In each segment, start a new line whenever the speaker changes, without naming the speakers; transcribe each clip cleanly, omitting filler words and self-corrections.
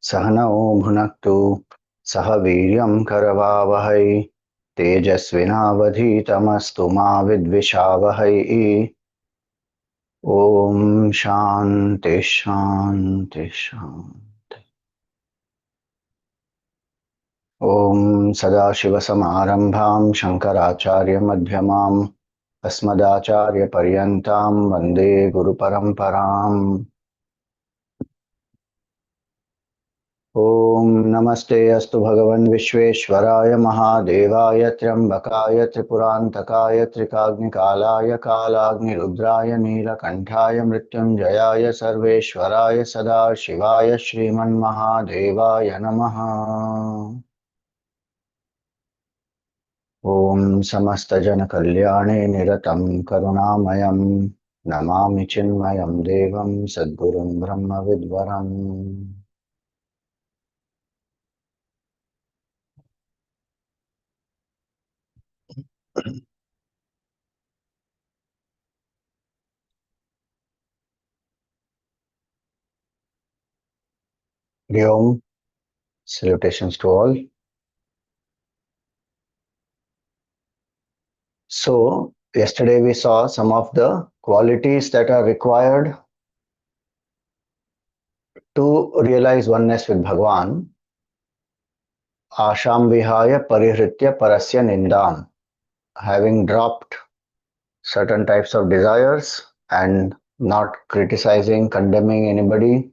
सहनौ भुनक्तु सह वीर्यं करवावहै तेजस्विनावधीतमस्तु मा विद्विषावहै। ॐ शान्ति शान्ति शान्ति। ॐ सदाशिवसमारम्भां शङ्कराचार्यमध्यमाम् अस्मदाचार्यपर्यन्तां वन्दे गुरुपरम्पराम्। ॐ नमस्ते अस्तु भगवन् विश्वेश्वराय महादेवाय त्र्यम्बकाय त्रिपुरान्तकाय त्रिकाग्निकालाय कालाग्निरुद्राय नीलकण्ठाय मृत्युञ्जयाय सर्वेश्वराय सदाशिवाय श्रीमन्महादेवाय नमः। ॐ समस्तजनकल्याणे निरतं करुणामयं नमामि चिन्मयं देवं सद्गुरुं ब्रह्मविद्वरम्। Hri Om. Salutations to all. So, yesterday we saw some of the qualities that are required to realize oneness with Bhagwan. Asham vihaya parihritya parasya nindam. Having dropped certain types of desires and not criticizing, condemning anybody,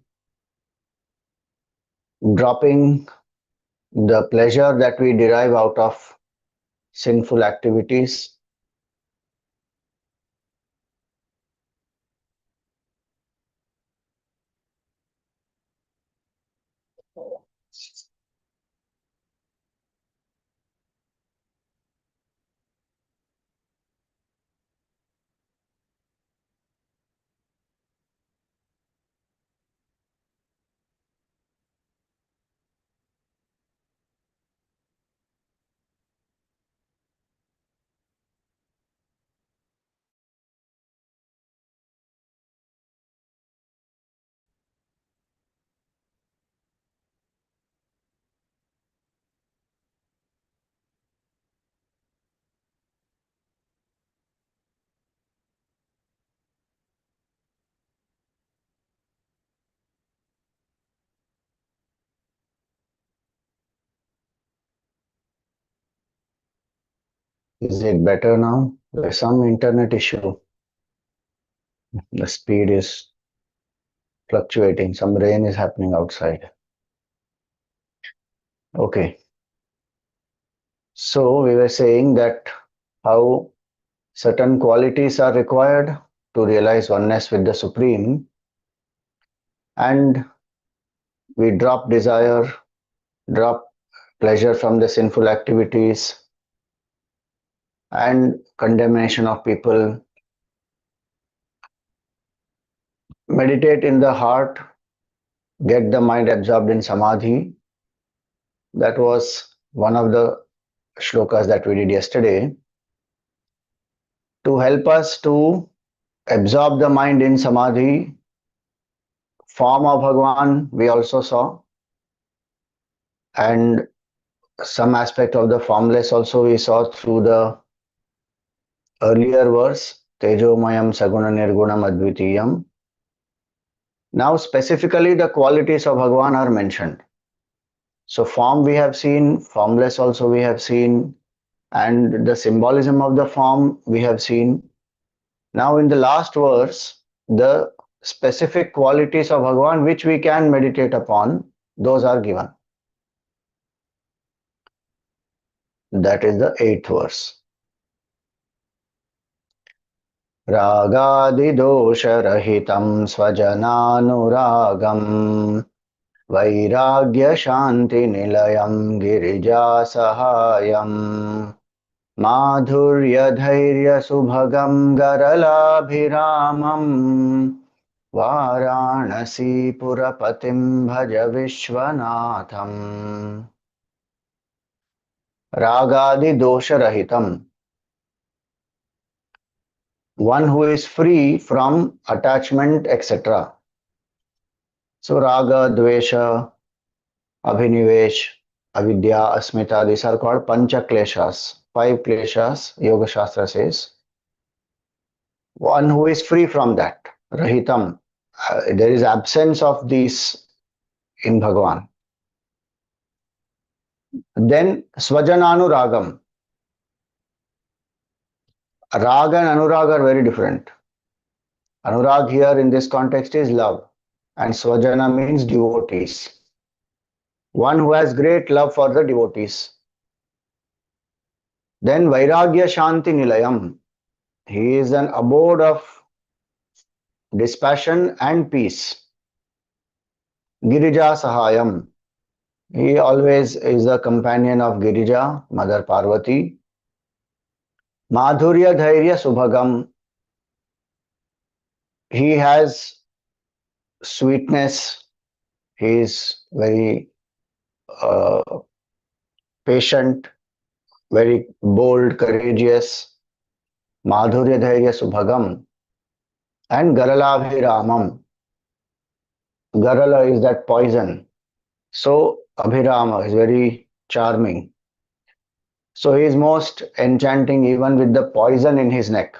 dropping the pleasure that we derive out of sinful activities, is it better now? There's some internet issue. The speed is fluctuating. Some rain is happening outside. Okay. So we were saying that how certain qualities are required to realize oneness with the Supreme, and we drop desire, drop pleasure from the sinful activities and condemnation of people, meditate in the heart, get the mind absorbed in samadhi. That was one of the shlokas that we did yesterday. To help us to absorb the mind in samadhi, form of Bhagwan we also saw, and some aspect of the formless also we saw through the earlier verse, Tejomayam Saguna Nirgunam Advitiyam. Now specifically the qualities of Bhagwan are mentioned. So form we have seen, formless also we have seen, and the symbolism of the form we have seen. Now in the last verse, the specific qualities of Bhagwan which we can meditate upon, those are given. That is the 8th verse. Rāgādi-doṣa-rahitaṁ svajanānurāgam vairāgya-śānti-nilayaṁ Girijā-sahāyam Mādhurya-dhairya-subhagaṁ garalābhirāmaṁ Vārāṇasī-pura-patiṁ bhaja Viśvanātham. Rāgādi-doṣa-rahitaṁ. One who is free from attachment, etc. So raga, dvesha, abhinivesh, avidya, asmita. These are called pancha kleshas. 5 kleshas, Yoga Shastra says. One who is free from that, rahitam. There is absence of these in Bhagavan. Then svajanānurāgam. Raga and anurag are very different. Anurag here in this context is love, and svajana means devotees. One who has great love for the devotees. Then vairāgya-śānti-nilayaṁ. He is an abode of dispassion and peace. Girijā-sahāyam. He always is the companion of Girija, Mother Pārvatī. Mādhurya-dhairya-subhagaṁ. He has sweetness. He is very patient, very bold, courageous. Mādhurya-dhairya-subhagaṁ. And garalābhirāmaṁ. Garala is that poison. So Abhirama is very charming. So he is most enchanting even with the poison in his neck.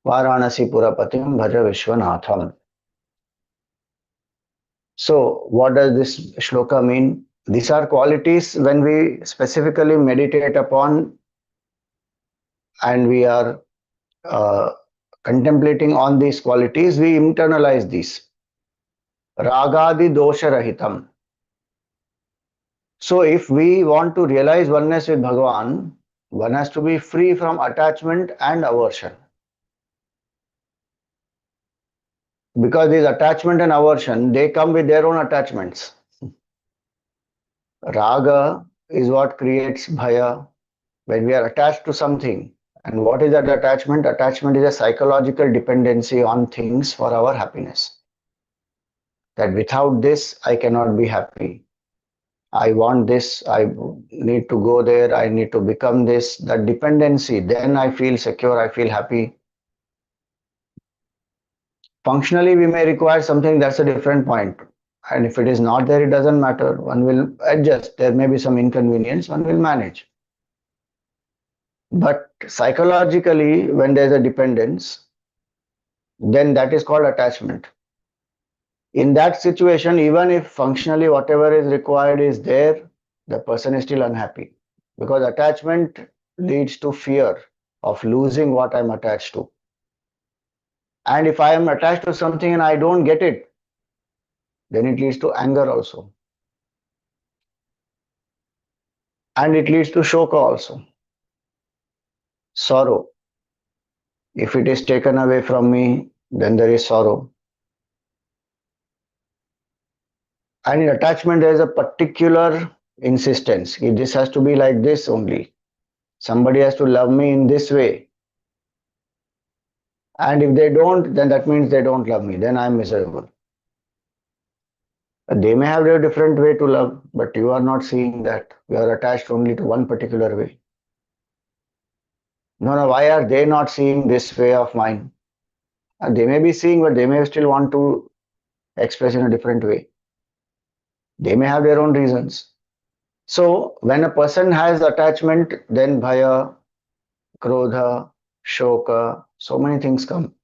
Vārāṇasī-pura-patiṁ bhaja Viśvanātham. So what does this shloka mean? These are qualities when we specifically meditate upon and we are contemplating on these qualities, we internalize these. Rāgādi-doṣa-rahitaṁ. So if we want to realize oneness with Bhagavan, one has to be free from attachment and aversion. Because these attachment and aversion, they come with their own attachments. Raga is what creates bhaja when we are attached to something. And what is that attachment? Attachment is a psychological dependency on things for our happiness. That without this, I cannot be happy. I want this, I need to go there, I need to become this. That dependency, then I feel secure, I feel happy. Functionally, we may require something, that's a different point. And if it is not there, it doesn't matter. One will adjust. There may be some inconvenience, one will manage. But psychologically, when there is a dependence, then that is called attachment. In that situation, even if functionally whatever is required is there, the person is still unhappy. Because attachment leads to fear of losing what I am attached to. And if I am attached to something and I don't get it, then it leads to anger also. And it leads to shoka also. Sorrow. If it is taken away from me, then there is sorrow. And in attachment, there is a particular insistence. This has to be like this only. Somebody has to love me in this way. And if they don't, then that means they don't love me. Then I am miserable. They may have a different way to love, but you are not seeing that. You are attached only to one particular way. No, why are they not seeing this way of mine? They may be seeing, but they may still want to express in a different way. They may have their own reasons. So, when a person has attachment, then bhaya, krodha, shoka, so many things come.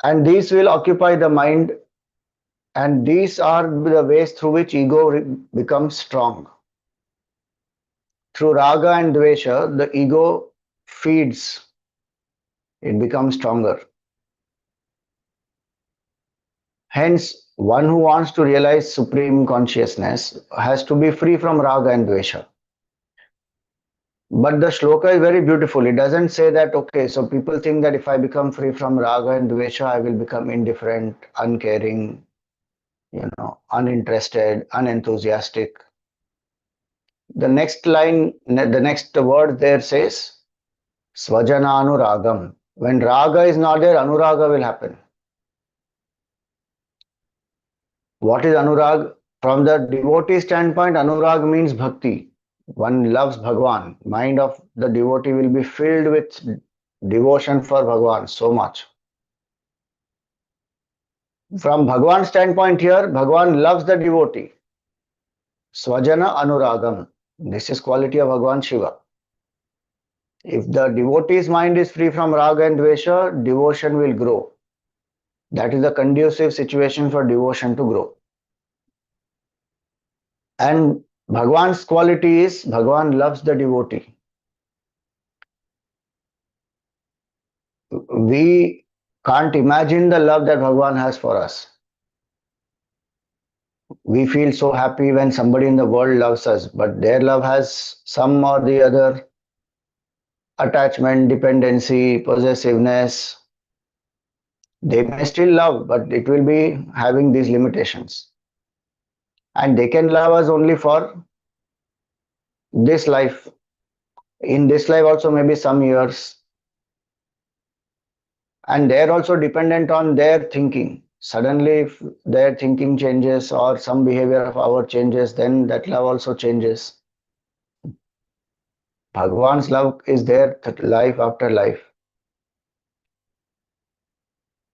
And these will occupy the mind, and these are the ways through which ego becomes strong. Through raga and dvesha, the ego feeds, it becomes stronger. Hence, one who wants to realize supreme consciousness has to be free from raga and dvesha. But the shloka is very beautiful. It doesn't say that, okay, so people think that if I become free from raga and dvesha, I will become indifferent, uncaring, uninterested, unenthusiastic. The next line, the next word there says, svajanānurāgam. When raga is not there, anuraga will happen. What is anurag? From the devotee standpoint, anurag means bhakti. One loves Bhagavan. Mind of the devotee will be filled with devotion for Bhagavan so much. From Bhagwan's standpoint here, Bhagwan loves the devotee. Svajanānurāgam. This is quality of Bhagwan Shiva. If the devotee's mind is free from raga and dvesha, devotion will grow. That is a conducive situation for devotion to grow. And Bhagwan's quality is Bhagwan loves the devotee. We can't imagine the love that Bhagwan has for us. We feel so happy when somebody in the world loves us, but their love has some or the other attachment, dependency, possessiveness. They may still love, but it will be having these limitations. And they can love us only for this life. In this life also maybe some years. And they're also dependent on their thinking. Suddenly if their thinking changes or some behavior of our changes, then that love also changes. Bhagwan's love is there life after life.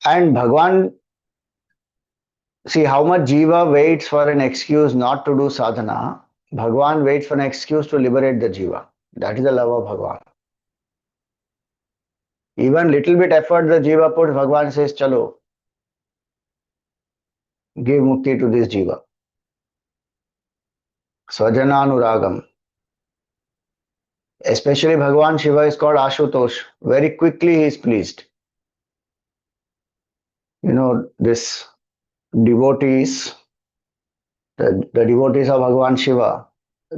And Bhagwan, see how much Jiva waits for an excuse not to do sadhana. Bhagwan waits for an excuse to liberate the Jiva. That is the love of Bhagwan. Even little bit effort the Jiva puts, Bhagwan says, chalo, give mukti to this Jiva. Svajanānurāgam. Especially Bhagwan Shiva is called Ashutosh. Very quickly he is pleased. You know, this devotees, the devotees of Bhagwan Shiva,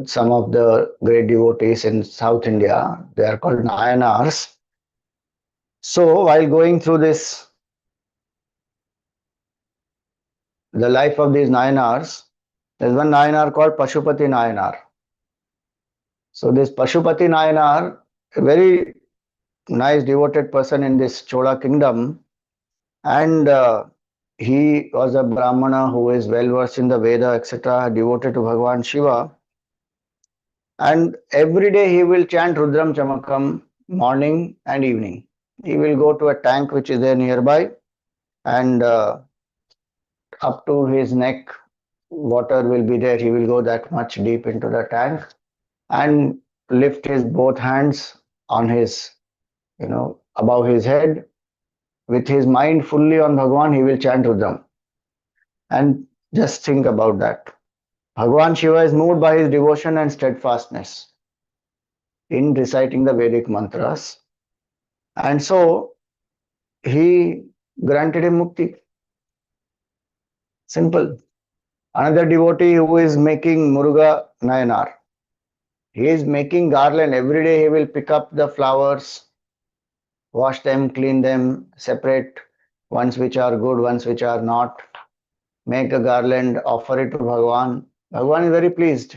some of the great devotees in South India, they are called Nayanars. So while going through this, the life of these Nayanars, there is one Nayanar called Pashupati Nayanar. So this Pashupati Nayanar, a very nice devoted person in this Chola kingdom, and he was a Brahmana who is well versed in the Veda, etc., devoted to Bhagwan Shiva. And every day he will chant Rudram Chamakam morning and evening. He will go to a tank which is there nearby, and up to his neck water will be there. He will go that much deep into the tank and lift his both hands on his, above his head. With his mind fully on Bhagwan, he will chant Rudram. And just think about that. Bhagwan Shiva is moved by his devotion and steadfastness in reciting the Vedic mantras. And so, he granted him mukti. Simple. Another devotee who is making Muruga Nayanar. He is making garland. Every day he will pick up the flowers, wash them, clean them, separate ones which are good, ones which are not. Make a garland, offer it to Bhagwan. Bhagwan is very pleased.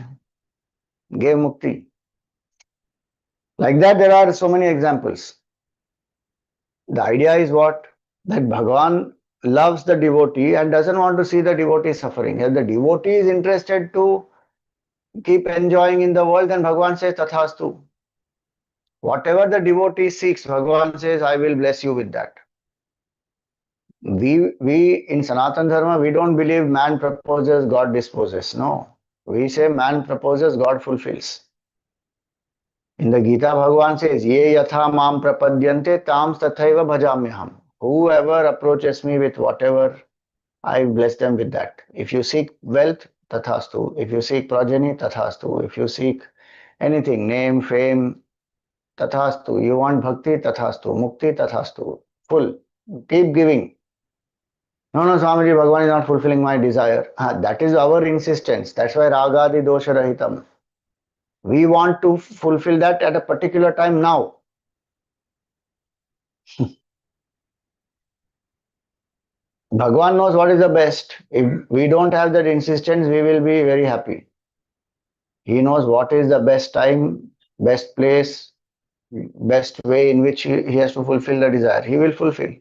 Gave mukti. Like that, there are so many examples. The idea is what? That Bhagwan loves the devotee and doesn't want to see the devotee suffering. If the devotee is interested to keep enjoying in the world, then Bhagwan says, Tathastu. Whatever the devotee seeks, Bhagwan says, I will bless you with that. We in Sanatana Dharma, we don't believe man proposes, God disposes. No. We say man proposes, God fulfills. In the Gita, Bhagwan says, Ye yatha mam prapadyante tam tathaiva bhajamyaham. Whoever approaches me with whatever, I bless them with that. If you seek wealth, tathastu. If you seek progeny, tathastu. If you seek anything, name, fame, tathastu. You want bhakti, tathastu. Mukti, tathastu. Full. Keep giving. No, Swamiji, Bhagwan is not fulfilling my desire. That is our insistence. That's why Rāgādi-doṣa-rahitaṁ. We want to fulfill that at a particular time now. Bhagwan knows what is the best. If we don't have that insistence, we will be very happy. He knows what is the best time, best place, best way in which he has to fulfill the desire. He will fulfill.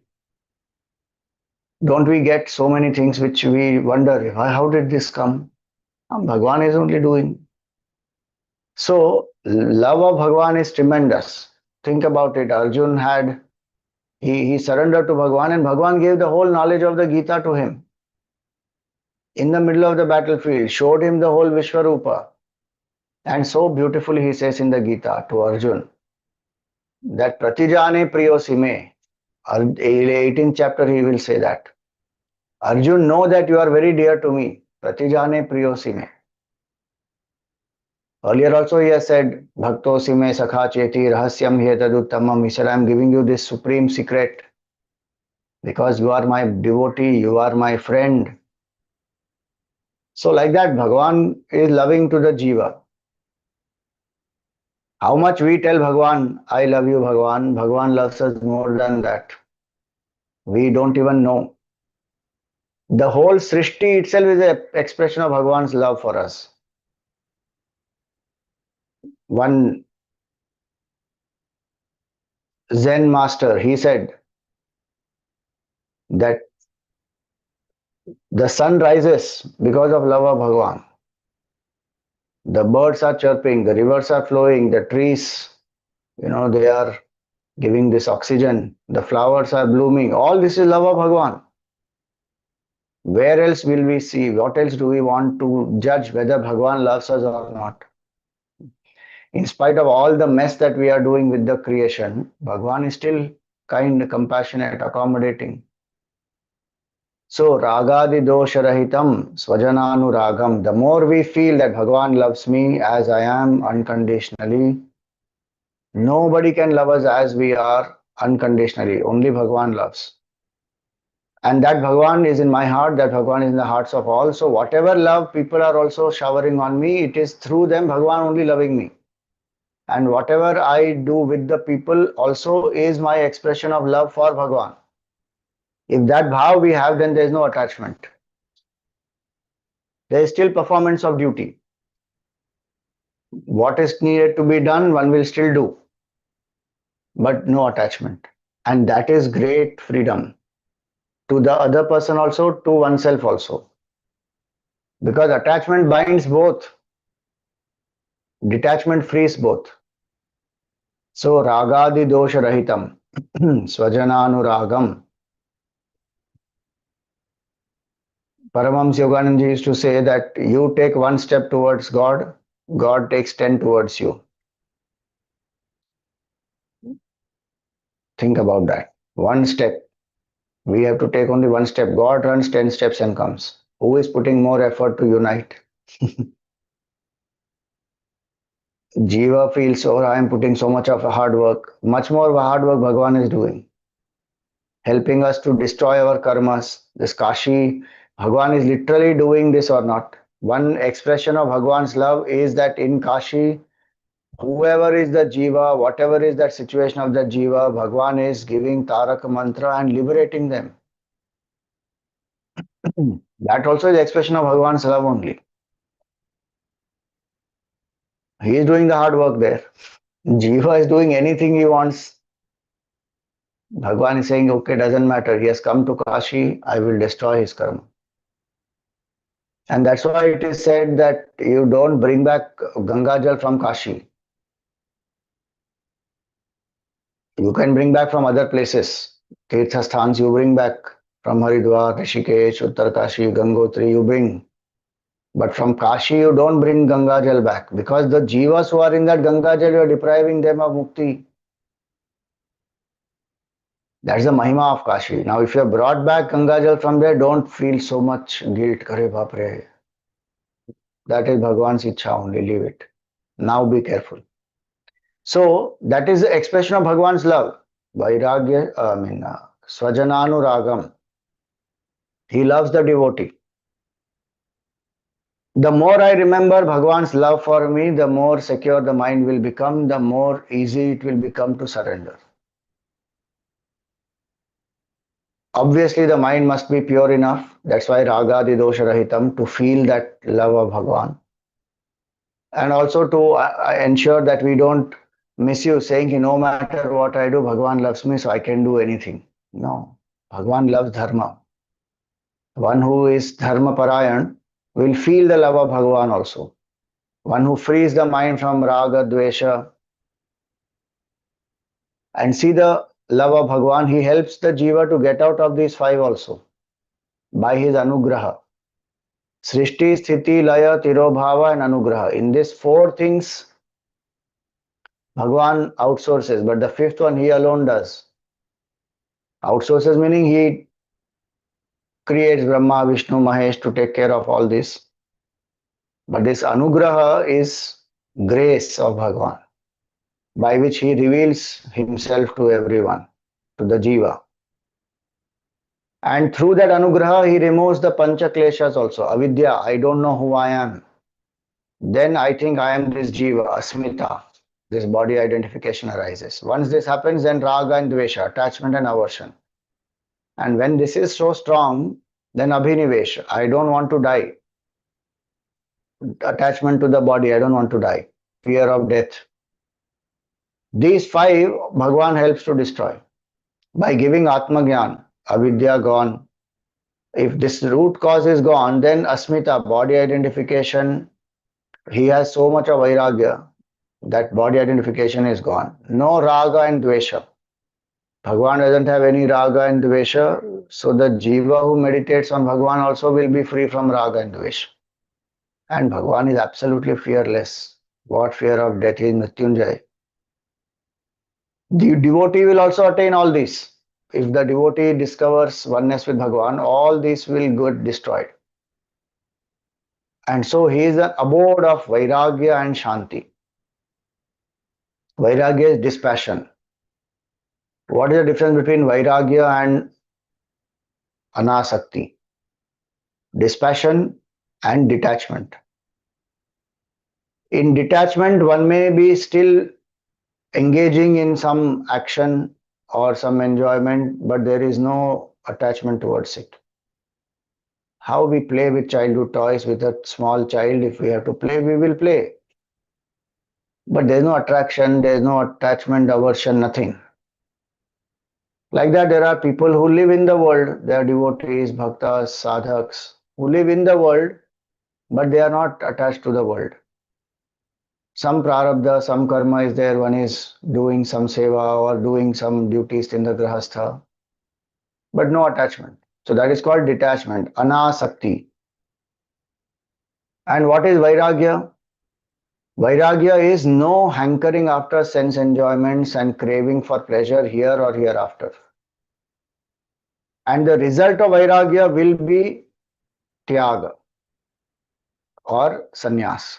Don't we get so many things which we wonder, how did this come? Bhagwan is only doing. So, love of Bhagwan is tremendous. Think about it. Arjun he surrendered to Bhagwan and Bhagwan gave the whole knowledge of the Gita to him. in the middle of the battlefield, showed him the whole Vishwarupa. And so beautifully he says in the Gita to Arjun that Pratijane Priyosime, 18th chapter he will say that. Arjun, know that you are very dear to me. Pratijane Priyosime. Earlier also he has said, Bhaktosime Sakha Cheti Rahasyam Hetaduttamam. He said, I am giving you this supreme secret because you are my devotee, you are my friend. So like that, Bhagavan is loving to the Jiva. How much we tell Bhagavan, I love you Bhagavan, Bhagavan loves us more than that. We don't even know. The whole Srishti itself is an expression of Bhagavan's love for us. One Zen master, he said that the sun rises because of love of Bhagavan. The birds are chirping, the rivers are flowing, the trees, they are giving this oxygen, the flowers are blooming. All this is love of Bhagavan. Where else will we see? What else do we want to judge whether Bhagavan loves us or not? In spite of all the mess that we are doing with the creation, Bhagavan is still kind, compassionate, accommodating. So, Rāgādi-doṣa-rahitaṁ, svajanānurāgam. The more we feel that Bhagavan loves me as I am unconditionally, nobody can love us as we are unconditionally. Only Bhagavan loves. And that Bhagavan is in my heart, that Bhagavan is in the hearts of all. So, whatever love people are also showering on me, it is through them Bhagavan only loving me. And whatever I do with the people also is my expression of love for Bhagavan. If that bhav we have, then there is no attachment. There is still performance of duty. What is needed to be done, one will still do. But no attachment. And that is great freedom. To the other person also, to oneself also. Because attachment binds both. Detachment frees both. So, Rāgādi-doṣa-rahitaṁ, svajanānurāgam. Paramahamsa Yoganandaji used to say that you take one step towards God, God takes 10 towards you. Think about that. One step. We have to take only one step. God runs 10 steps and comes. Who is putting more effort to unite? Jiva feels, oh, I am putting so much of hard work. Much more hard work Bhagavan is doing. Helping us to destroy our karmas. This Kashi, Bhagavan is literally doing this or not. One expression of Bhagavan's love is that in Kashi, whoever is the Jiva, whatever is that situation of the Jiva, Bhagavan is giving Tarak Mantra and liberating them. That also is the expression of Bhagavan's love only. He is doing the hard work there. Jiva is doing anything he wants. Bhagavan is saying, okay, doesn't matter. He has come to Kashi, I will destroy his karma. And that's why it is said that you don't bring back Ganga Jal from Kashi. You can bring back from other places. Tirthasthans you bring back from Haridwar, Rishikesh, Uttar Kashi, Gangotri you bring. But from Kashi you don't bring Ganga Jal back because the Jivas who are in that Ganga Jal, you are depriving them of mukti. That's the Mahima of Kashi. Now if you have brought back Ganga Jal from there, don't feel so much guilt. Kare bapre. That is Bhagavan's Ichha only, leave it. Now be careful. So that is the expression of Bhagavan's love. Svajanānurāgam. He loves the devotee. The more I remember Bhagavan's love for me, the more secure the mind will become, the more easy it will become to surrender. Obviously, the mind must be pure enough. That's why Rāgādi-doṣa-rahitaṁ, to feel that love of Bhagavan. And also to ensure that we don't misuse, saying, no matter what I do, Bhagavan loves me, so I can do anything. No. Bhagavan loves dharma. One who is dharma parayan will feel the love of Bhagavan also. One who frees the mind from raga, dvesha, and see the love of Bhagavan, he helps the jiva to get out of these five also by his anugraha. Srishti, Sthiti, Laya, Tirobhava and Anugraha. In these four things, Bhagwan outsources, but the fifth one he alone does. Outsources meaning he creates Brahma, Vishnu, Mahesh to take care of all this. But this Anugraha is grace of Bhagwan, by which he reveals himself to everyone, to the Jiva. And through that Anugraha, he removes the Pancha Kleshas also. Avidya, I don't know who I am. Then I think I am this Jiva, Asmita. This body identification arises. Once this happens, then Raga and Dvesha, attachment and aversion. And when this is so strong, then Abhinivesh, I don't want to die. Attachment to the body, I don't want to die. Fear of death. These five, Bhagwan helps to destroy. By giving Atma Gyan, Avidya gone. If this root cause is gone, then Asmita, body identification, he has so much of vairagya, that body identification is gone. No Raga and Dvesha. Bhagwan doesn't have any Raga and Dvesha, so the Jiva who meditates on Bhagwan also will be free from Raga and Dvesha. And Bhagwan is absolutely fearless. What fear of death is Mrityunjay. The devotee will also attain all this. If the devotee discovers oneness with Bhagwan, all this will get destroyed. And so he is an abode of vairagya and shanti. Vairagya is dispassion. What is the difference between vairagya and anasakti? Dispassion and detachment. In detachment, one may be still engaging in some action or some enjoyment, but there is no attachment towards it. How we play with childhood toys with a small child, if we have to play, we will play. But there is no attraction, there is no attachment, aversion, nothing. Like that, there are people who live in the world, they are devotees, bhaktas, sadhaks, who live in the world, but they are not attached to the world. Some prarabdha, some karma is there, one is doing some seva or doing some duties in the grahastha, but no attachment. So that is called detachment, anasakti. And what is vairagya? Vairagya is no hankering after sense enjoyments and craving for pleasure here or hereafter. And the result of vairagya will be tyaga or sannyas,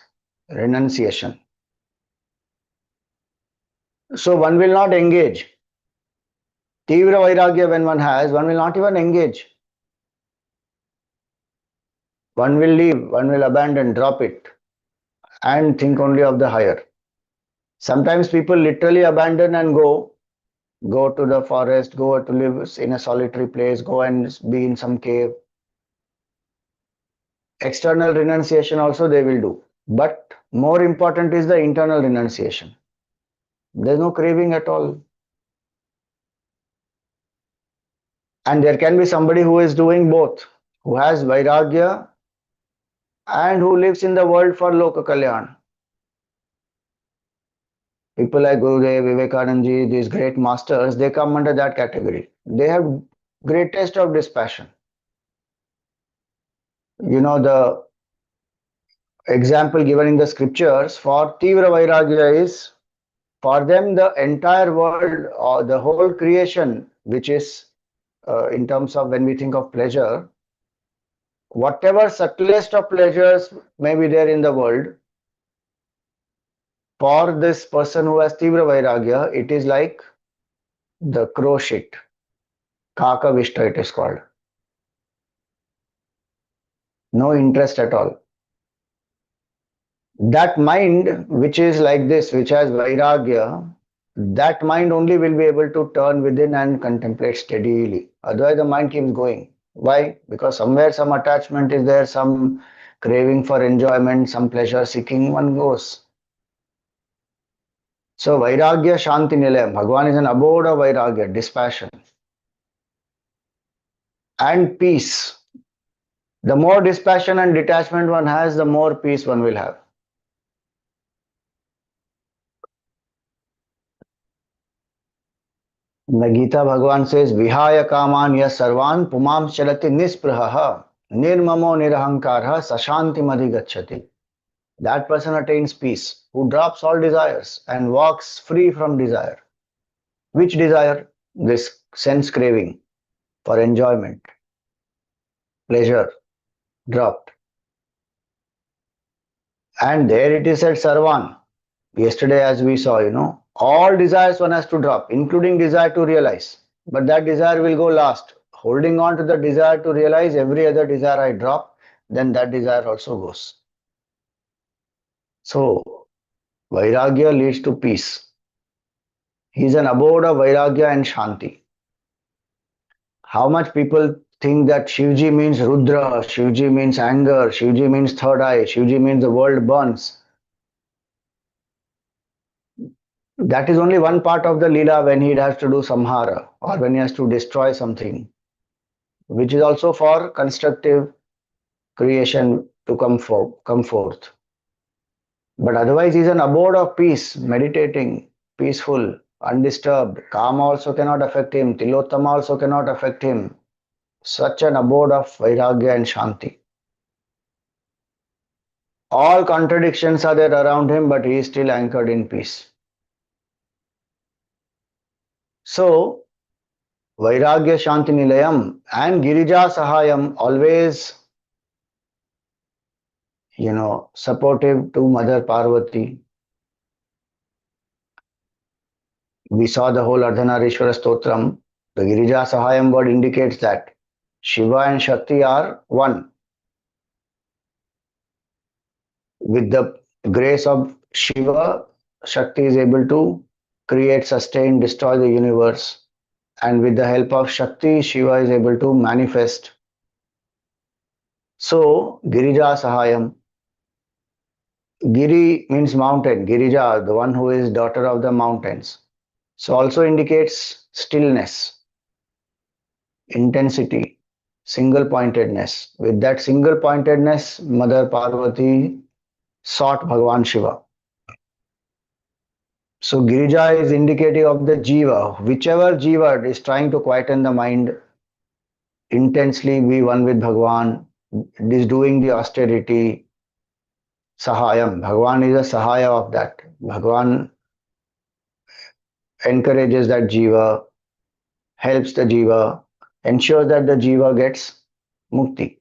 renunciation. So one will not engage. Tivra vairagya when one has, one will not even engage. One will leave, one will abandon, drop it, and think only of the higher. Sometimes people literally abandon and go to the forest, go to live in a solitary place, go and be in some cave. External renunciation also they will do. But more important is the internal renunciation. There is no craving at all. And there can be somebody who is doing both, who has vairagya and who lives in the world for Loka Kalyan. People like Gurudev, Vivekananda, these great masters, they come under that category. They have greatest of dispassion. You know, the example given in the scriptures for Tivra Vairagya is, for them the entire world or the whole creation, which is in terms of when we think of pleasure, whatever subtlest of pleasures may be there in the world, for this person who has Tivra Vairagya, it is like the crow shit. Kaka Vishta it is called. No interest at all. That mind which is like this, which has vairagya, that mind only will be able to turn within and contemplate steadily. Otherwise the mind keeps going. Why? Because somewhere some attachment is there, some craving for enjoyment, some pleasure seeking, one goes. So vairāgya-śānti-nilayaṁ, Bhagwan is an abode of vairagya, dispassion. And peace. The more dispassion and detachment one has, the more peace one will have. In the Gita, Bhagavan says, Vihaya kaman ya sarvan pumam chalati nispraha. nirmamo nirahankarha sashantimadi gacchati. That person attains peace, who drops all desires and walks free from desire. Which desire? This sense craving for enjoyment, pleasure, dropped. And there it is at Sarvan. Yesterday, as we saw, all desires one has to drop, including desire to realize. But that desire will go last. Holding on to the desire to realize, every other desire I drop, then that desire also goes. So, vairagya leads to peace. He is an abode of vairagya and shanti. How much people think that Shivji means Rudra, Shivji means anger, Shivji means third eye, Shivji means the world burns. That is only one part of the Leela when he has to do samhara or when he has to destroy something, which is also for constructive creation to come forth. But otherwise he is an abode of peace, meditating, peaceful, undisturbed. Kama also cannot affect him, Tilottama also cannot affect him. Such an abode of vairagya and shanti. All contradictions are there around him, but he is still anchored in peace. So, vairāgya-śānti-nilayaṁ and Girijā-sahāyam always, supportive to Mother Pārvatī. We saw the whole Ardhanarishwara Stotram. The Girijā-sahāyam word indicates that Shiva and Shakti are one. With the grace of Shiva, Shakti is able to create, sustain, destroy the universe. And with the help of Shakti, Shiva is able to manifest. So, Girijā-sahāyam. Giri means mountain. Girija, the one who is daughter of the mountains. So also indicates stillness, intensity, single-pointedness. With that single-pointedness, Mother Pārvatī sought Bhagavan Shiva. So Girija is indicative of the Jiva. Whichever Jiva is trying to quieten the mind, intensely be one with Bhagavan, is doing the austerity, Sahayam. Bhagavan is a Sahaya of that. Bhagavan encourages that Jiva, helps the Jiva, ensures that the Jiva gets mukti.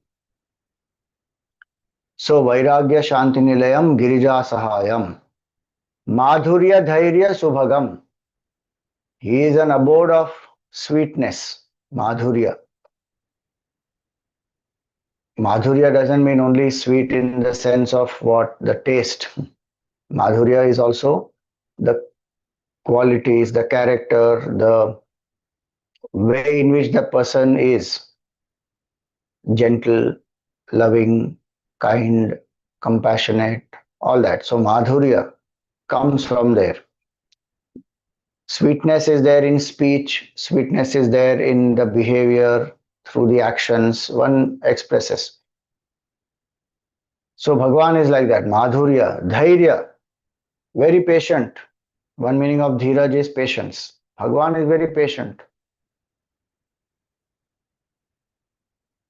So, vairāgya-śānti-nilayaṁ, Girijā-sahāyam. Mādhurya-dhairya-subhagaṁ. He is an abode of sweetness, Mādhurya. Mādhurya doesn't mean only sweet in the sense of what? The taste. Mādhurya is also the qualities, the character, the way in which the person is gentle, loving, kind, compassionate, all that. So Mādhurya comes from there. Sweetness is there in speech, sweetness is there in the behavior, through the actions one expresses. So Bhagavan is like that, Mādhurya, Dhairya, very patient. One meaning of Dhiraj is patience. Bhagavan is very patient.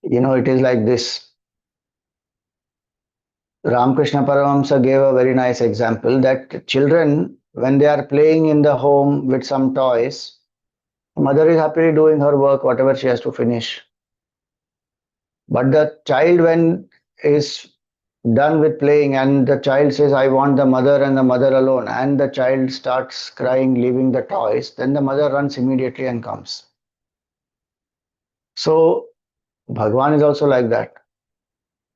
It is like this. Ramakrishna Paramahamsa gave a very nice example that children, when they are playing in the home with some toys, mother is happily doing her work, whatever she has to finish. But the child, when is done with playing and the child says, I want the mother and the mother alone, and the child starts crying, leaving the toys, then the mother runs immediately and comes. So, Bhagavan is also like that.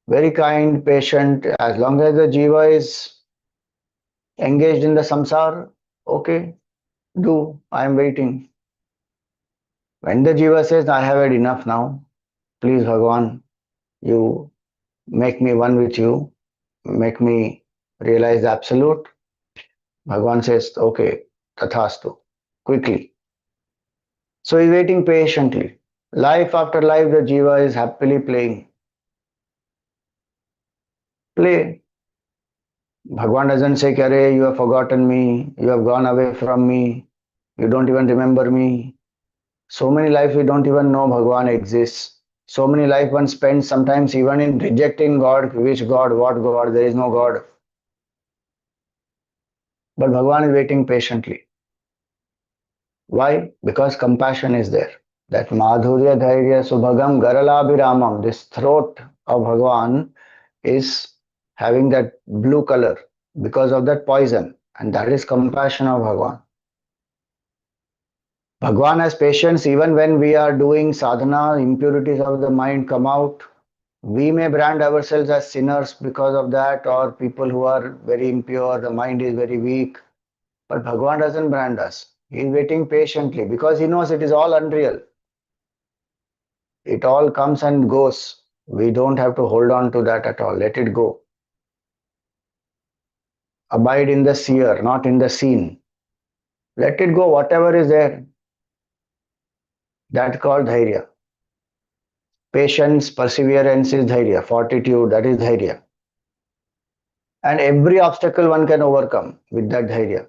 Very kind, patient. As long as the jiva is engaged in the samsara, okay, do, I am waiting. When the jiva says, I have had enough now, please Bhagavan, you make me one with you, make me realize the absolute. Bhagavan says, okay, tathastu, quickly. So he's waiting patiently. Life after life, the jiva is happily playing. Play. Bhagavan doesn't say, Kare, you have forgotten me, you have gone away from me, you don't even remember me. So many lives we don't even know Bhagavan exists. So many life one spends sometimes even in rejecting God. Which God? What God? There is no God. But Bhagavan is waiting patiently. Why? Because compassion is there. That Mādhurya-dhairya-subhagaṁ garalābhirāmaṁ, this throat of Bhagavan is having that blue color because of that poison, and that is compassion of Bhagavan. Bhagavan has patience even when we are doing sadhana, impurities of the mind come out. We may brand ourselves as sinners because of that, or people who are very impure, the mind is very weak. But Bhagavan doesn't brand us. He is waiting patiently because he knows it is all unreal. It all comes and goes. We don't have to hold on to that at all. Let it go. Abide in the seer, not in the seen. Let it go, whatever is there. That's called dhairya. Patience, perseverance is dhairya. Fortitude, that is dhairya. And every obstacle one can overcome with that dhairya.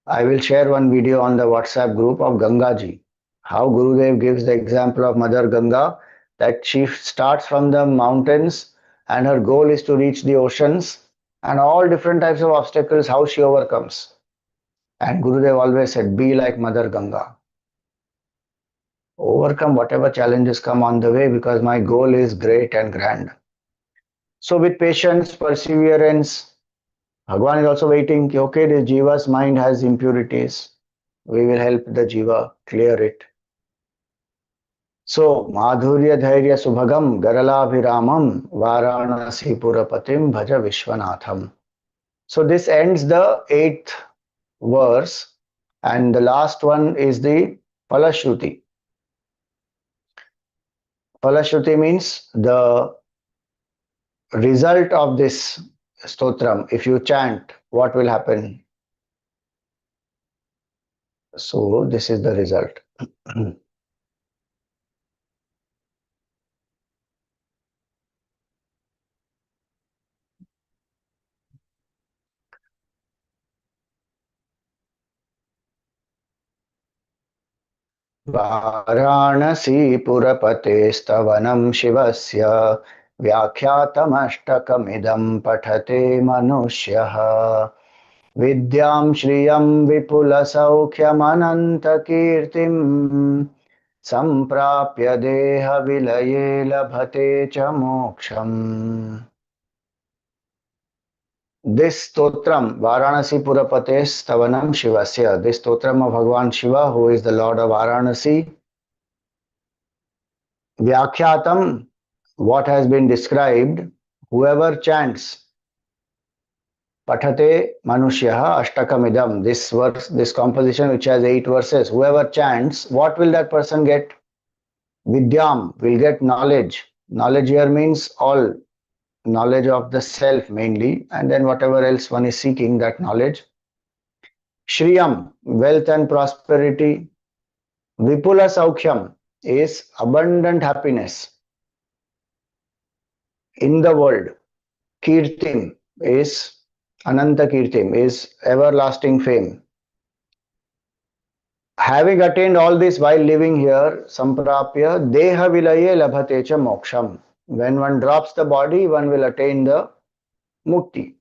I will share one video on the WhatsApp group of Gangaji. How Gurudev gives the example of Mother Ganga, that she starts from the mountains and her goal is to reach the oceans, and all different types of obstacles, how she overcomes. And Gurudev always said, be like Mother Ganga. Overcome whatever challenges come on the way because my goal is great and grand. So with patience, perseverance, Bhagavan is also waiting, okay, this Jiva's mind has impurities. We will help the Jiva clear it. So, Mādhurya-dhairya-subhagaṁ garalābhirāmaṁ Vārāṇasī-pura-patiṁ bhaja Viśvanātham. So this ends the 8th verse, and the last one is the Palashruti. Palashruti means the result of this stotram. If you chant, what will happen? So this is the result. Vārāṇasī-pura-pateḥ stavanaṃ śivasya vyākhyātaṁ Aṣṭakam paṭhate manuṣyaḥ vidyāṁ śriyāṁ vipula-saukhyam ananta-kirtim samprāpya deha vilaye labhate ca mokṣam. This stotram, Vārāṇasī-pura-pateḥ stavanaṃ śivasya, this stotram of Bhagavan Shiva, who is the Lord of Vārāṇasī, vyākhyātaṁ, what has been described, whoever chants paṭhate manuṣyaḥ Aṣṭakam idaṁ, this verse, this composition which has 8 verses, whoever chants, what will that person get? Vidyāṁ, will get knowledge. Knowledge here means all knowledge of the self mainly, and then whatever else one is seeking, that knowledge. śriyāṁ, wealth and prosperity. vipula-saukhyam is abundant happiness in the world. Kirtim is ananta kirtim, is everlasting fame. Having attained all this while living here, samprapya deha vilaye labhate ca mokṣam. When one drops the body, one will attain the mukti.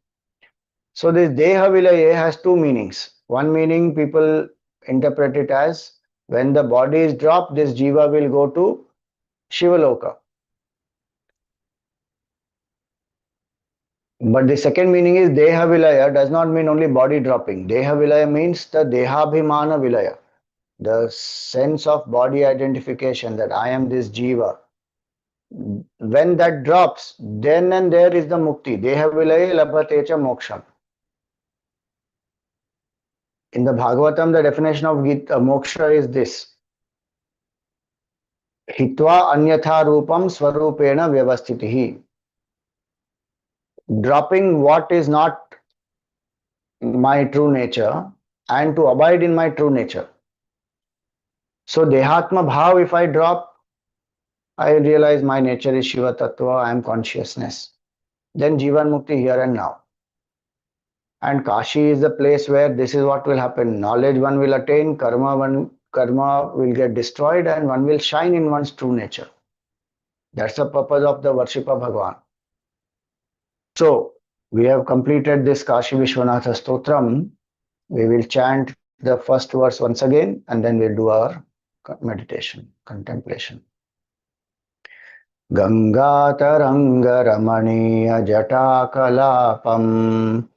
So this deha vilaye has 2 meanings. One meaning people interpret it as when the body is dropped, this jiva will go to Shivaloka. But the second meaning is deha vilaya does not mean only body dropping. Deha vilaya means the dehabhimana vilaya, the sense of body identification that I am this jiva. When that drops, then and there is the mukti. Deha vilaya labhate ca mokṣam. In the Bhagavatam, the definition of moksha is this: hitva anyatha rupam swarupena vyavastitihi. Dropping what is not my true nature and to abide in my true nature. So dehatma bhav, if I drop, I realize my nature is Shiva Tattva, I am consciousness. Then Jivan Mukti here and now. And Kashi is the place where this is what will happen. Knowledge one will attain, karma one karma will get destroyed and one will shine in one's true nature. That's the purpose of the worship of Bhagavan. So, we have completed this Kashi Vishwanatha Stotram. We will chant the first verse once again and then we'll do our meditation, contemplation. Gangataranga jatakalapam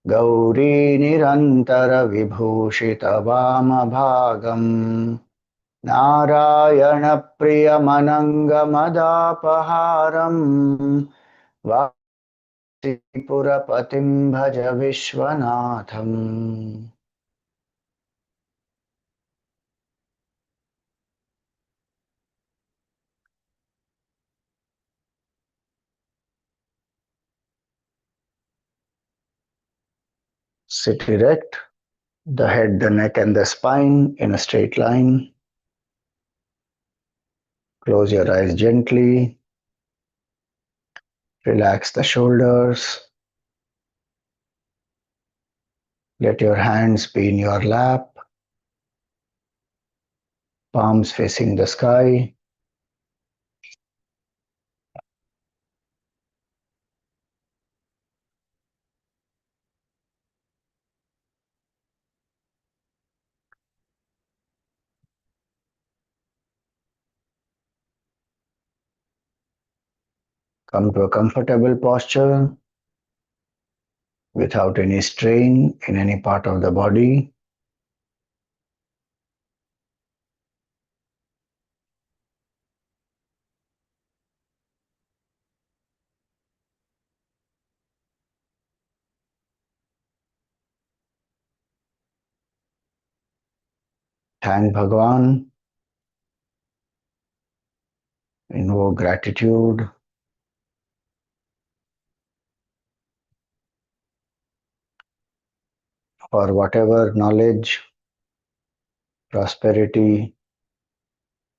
Gauri nirantara vibhushita vamabhagam Narayana priyamanangamadapaharam Vārāṇasī-pura-patiṁ bhaja Viśvanātham. Sit erect, the head, the neck and the spine in a straight line. Close your eyes gently. Relax the shoulders. Let your hands be in your lap, palms facing the sky. Come to a comfortable posture without any strain in any part of the body. Thank Bhagavan. Invoke gratitude for whatever knowledge, prosperity,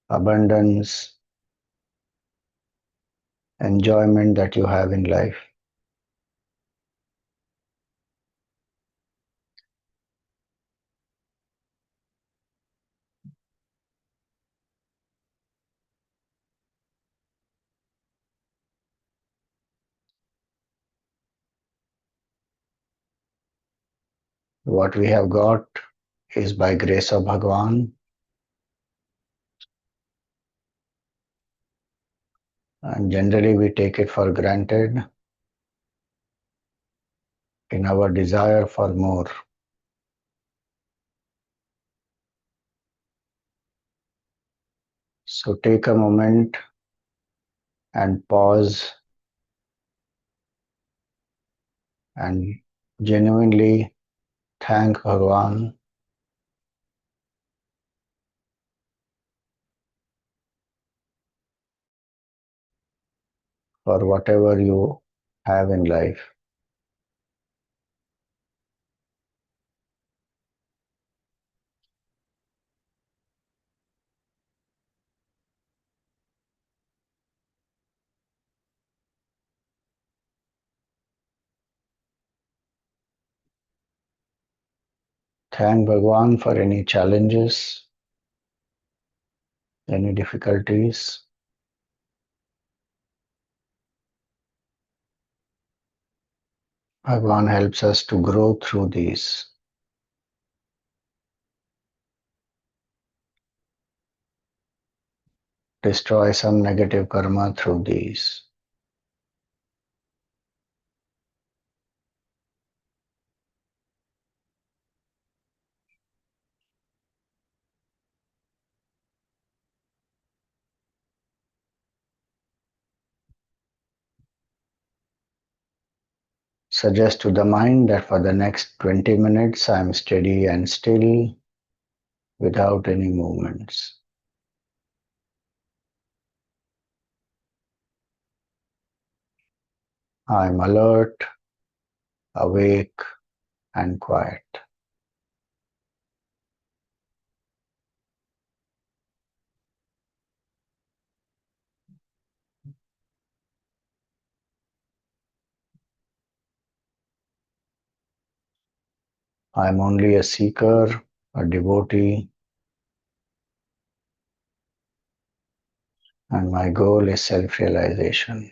abundance, enjoyment that you have in life. What we have got is by grace of Bhagavan, and generally we take it for granted in our desire for more. So take a moment and pause and genuinely thank Bhagavan for whatever you have in life. Thank Bhagavan for any challenges, any difficulties. Bhagavan helps us to grow through these. Destroy some negative karma through these. Suggest to the mind that for the next 20 minutes I am steady and still without any movements. I am alert, awake and quiet. I am only a seeker, a devotee, and my goal is self-realization.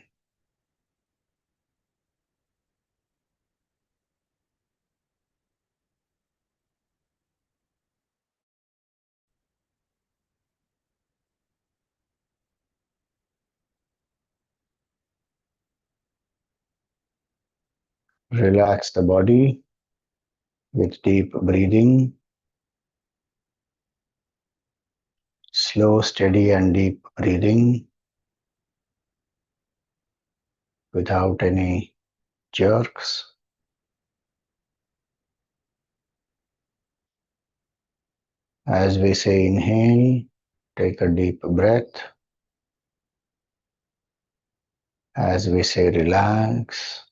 Relax the body with deep breathing, slow, steady and deep breathing without any jerks. As we say inhale, take a deep breath. As we say relax,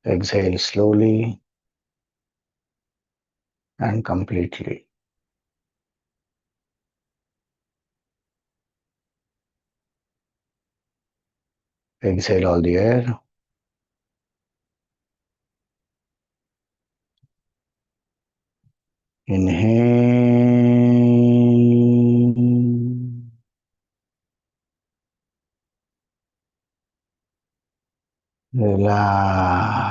exhale slowly and completely. Exhale all the air. Inhale. Relax.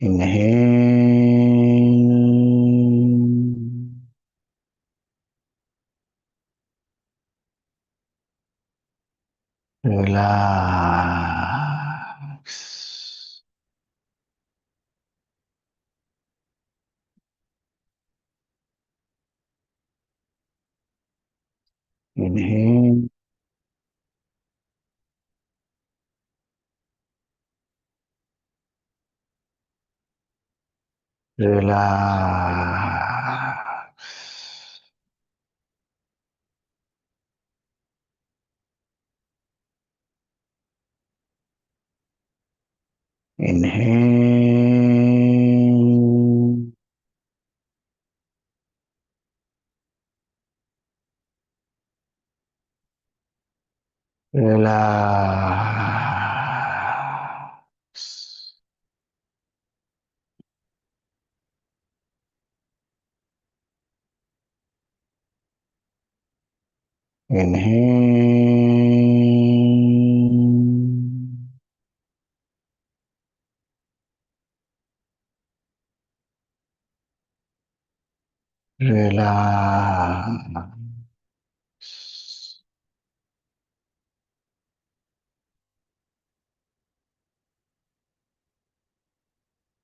Inhale. Relax. Inhale. Relax. Inhale. Relax. Inhale. Relax.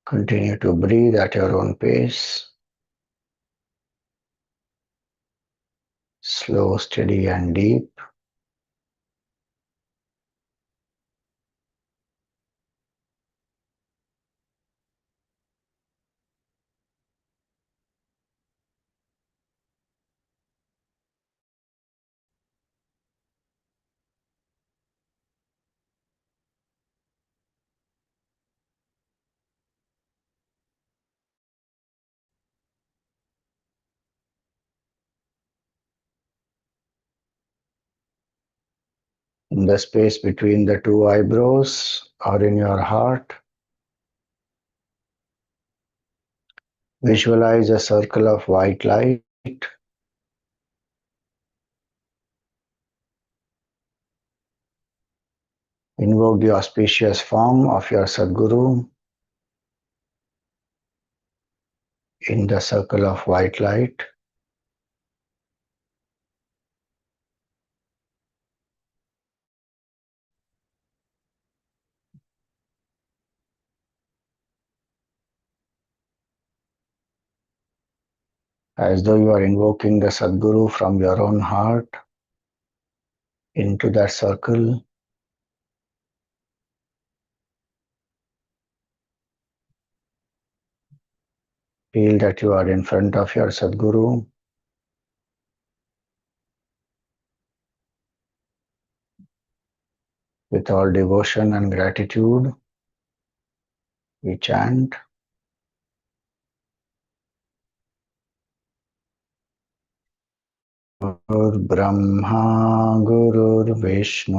Continue to breathe at your own pace. Slow, steady and deep. In the space between the two eyebrows or in your heart, visualize a circle of white light. Invoke the auspicious form of your Sadguru in the circle of white light. As though you are invoking the Sadguru from your own heart into that circle. Feel that you are in front of your Sadguru. With all devotion and gratitude, we chant. Gurur Brahma Gurur Vishnu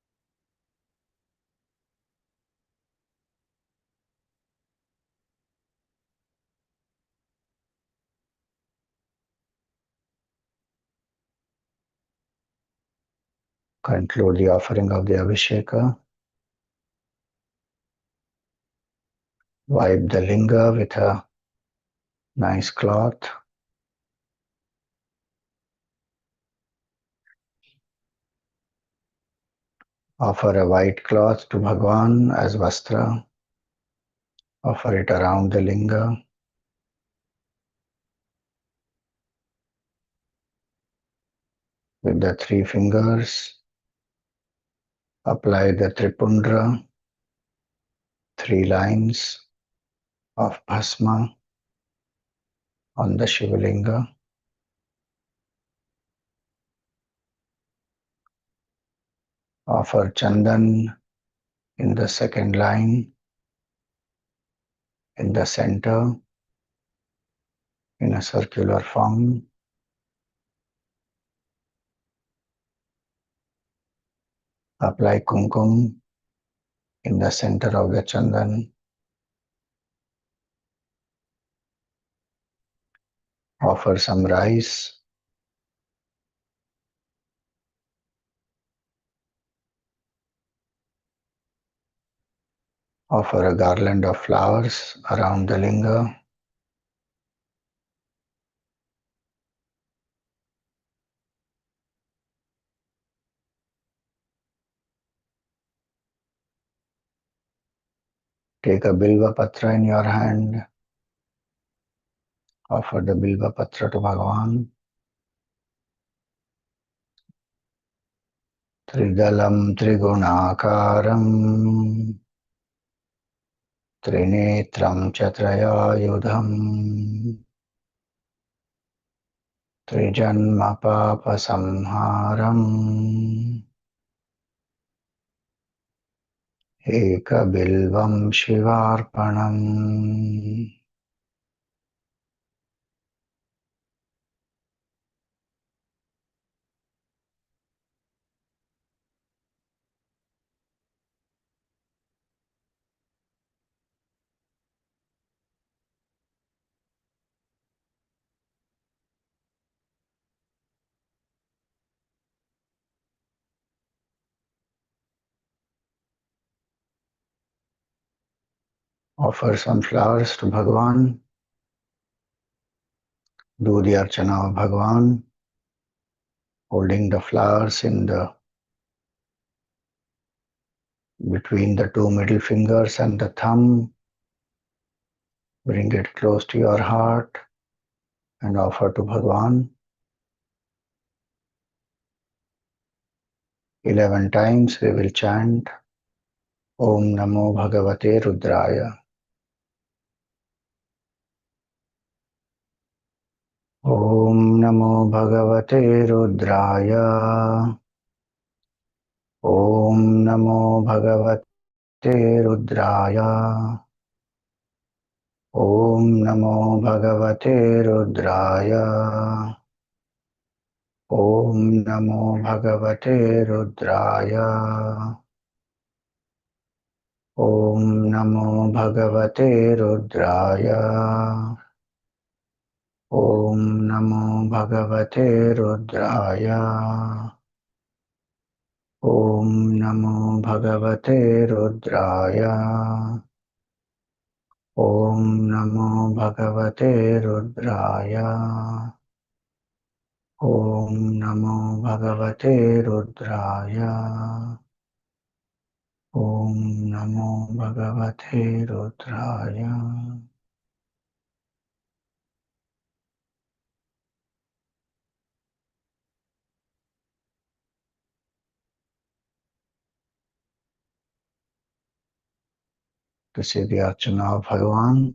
Conclude the offering of the Abhisheka. Wipe the linga with a nice cloth. Offer a white cloth to Bhagwan as vastra. Offer it around the linga. With the 3 fingers, apply the Tripundra, 3 lines of bhasma on the Shivalinga. Offer Chandan in the 2nd line, in the center, in a circular form. Apply Kumkum in the center of the Chandan. Offer some rice. Offer a garland of flowers around the linga. Take a Bilva Patra in your hand. Offer the Bilva Patra to Bhagavan. Tridalam Trigunakaram Trinetram Chatrayayudham Trijanma Papa Samharam Eka Bilvam Shivarpanam. Offer some flowers to Bhagavan. Do the Archana of Bhagavan, holding the flowers in the between the 2 middle fingers and the thumb. Bring it close to your heart and offer to Bhagavan. 11 times we will chant Om Namo Bhagavate Rudraya. Om Namo Bhagavate Rudraya. Om Namo Bhagavate Rudraya. Om Namo Bhagavate Rudraya. Om Namo Bhagavate Rudraya. Om Namo Bhagavate Rudraya. Om Namo Bhagavate Rudraya. Om Namo Bhagavate Rudraya. Om Namo Bhagavate Rudraya. Om Namo Bhagavate Rudraya. Om Namo Bhagavate Rudraya. To see the Archana of Bhagavan.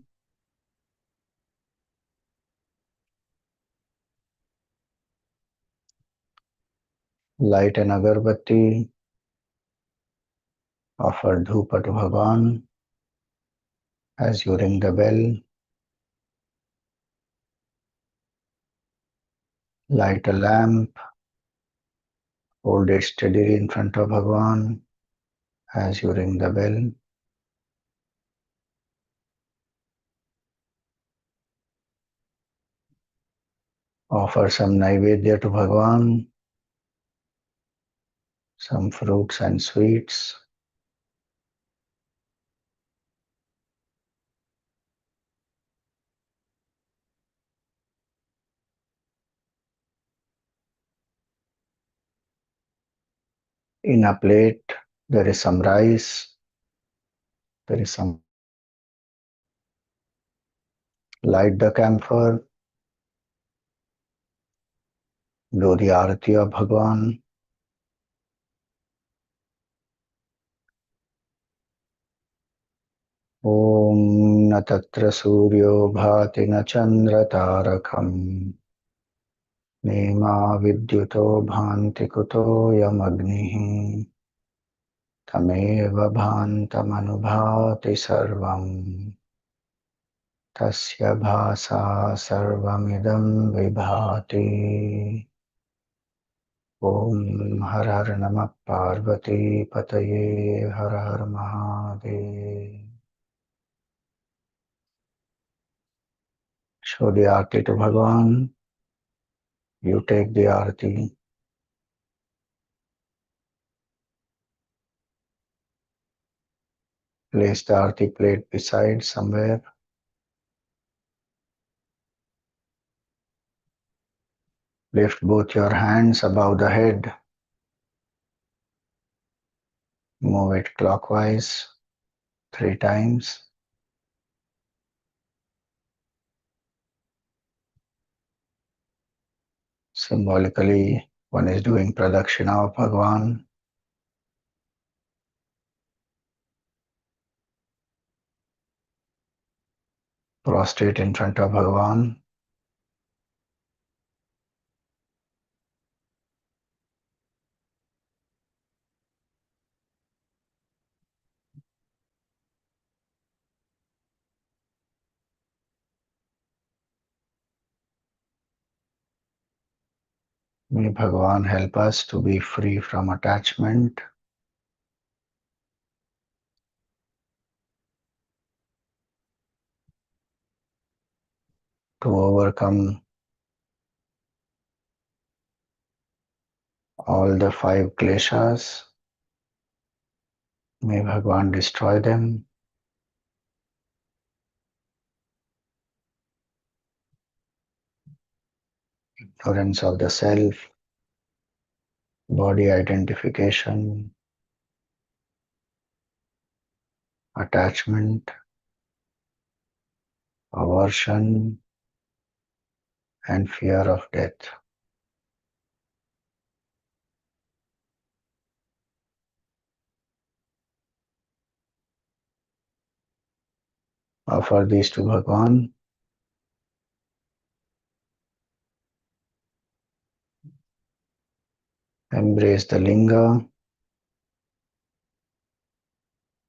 Light an agarbatti. Offer dhupa to Bhagavan as you ring the bell. Light a lamp. Hold it steadily in front of Bhagavan as you ring the bell. Offer some naivedya to Bhagavan. some fruits and sweets. In a plate, there is some rice, there is some. Light the camphor, do the arati of Bhagwan. Om na tatra suryo bhati na chandra tarakam nema vidyuto bhanti kuto yam agnihi tameva bhantam anubhati sarvam tasya bhasa sarvamidam vibhati. Om har har namah Pārvatī pataye har har Mahadev. Show the arati to Bhagwan. You take the arati. Place the arati plate beside somewhere. Lift both your hands above the head. Move it clockwise 3 times. Symbolically, one is doing pradakshina of Bhagwan. Prostrate in front of Bhagwan. May Bhagwan help us to be free from attachment, to overcome all the 5 kleshas. May Bhagwan destroy them. Ignorance of the self, body identification, attachment, aversion, and fear of death. Offer these to Bhagwan. Embrace the linga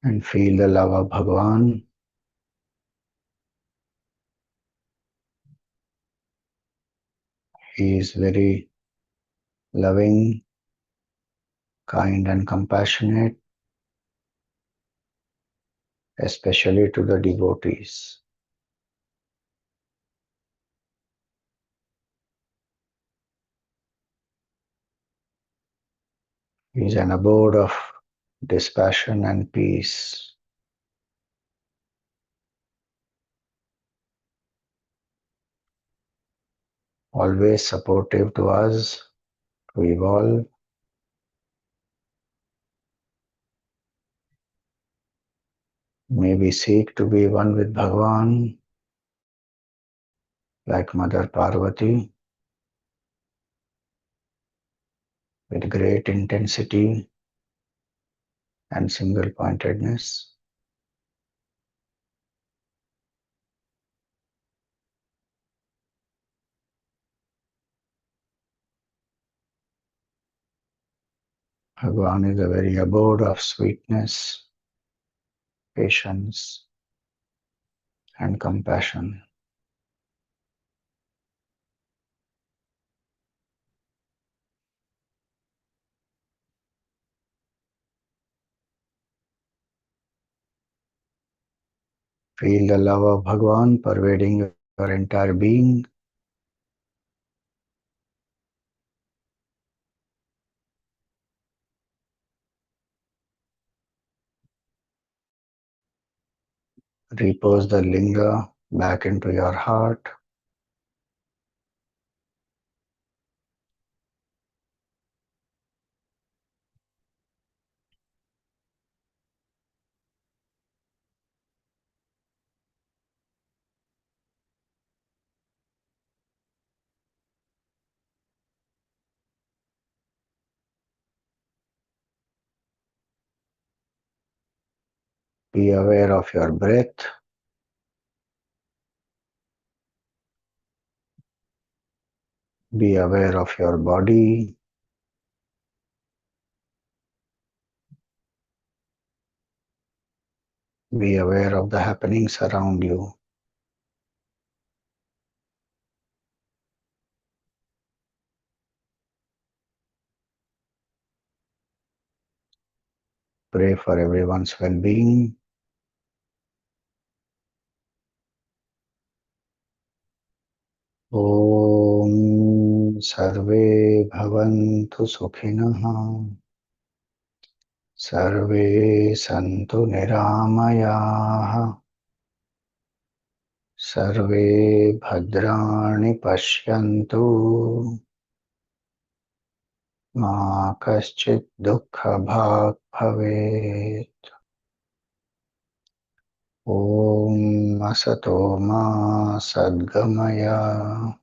and feel the love of Bhagwan. He is very loving, kind and compassionate, especially to the devotees. He is an abode of dispassion and peace. Always supportive to us to evolve. May we seek to be one with Bhagwan, like Mother Pārvatī, with great intensity and single-pointedness. Bhagwan is a very abode of sweetness, patience, and compassion. Feel the love of Bhagwan pervading your entire being. Repose the linga back into your heart. Be aware of your breath. Be aware of your body. Be aware of the happenings around you. Pray for everyone's well-being. Om Sarve Bhavantu Sukhinah. Sarve Santu Niramayah. Sarve Bhadrani Pashyantu. Ma Kaschit Dukkha Bhag Bhavet. Om Asato Ma Sadgamaya.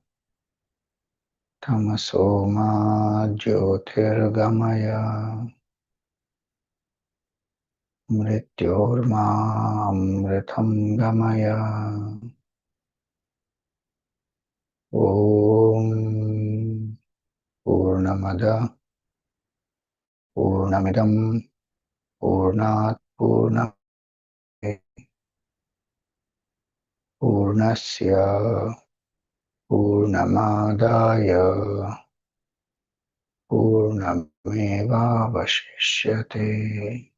Tamaso Ma Jyotirgamaya. Mrityorma Amritam Gamaya. Om Purnamada Purnamidam Purnat Purnam Purnasya Purnamadaya Purnameva Vashishyate.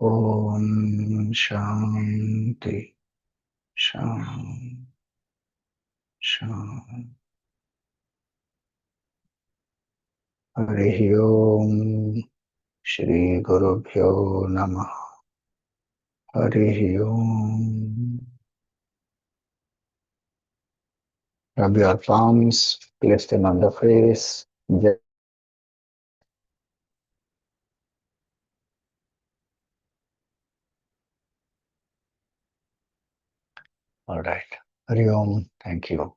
Om Shanti Shanti Shanti. Harihi Om. Shri Gurubhyo Namah. Harihi Om. Rub your palms, place them on the face. All right. Hari Om. Thank you.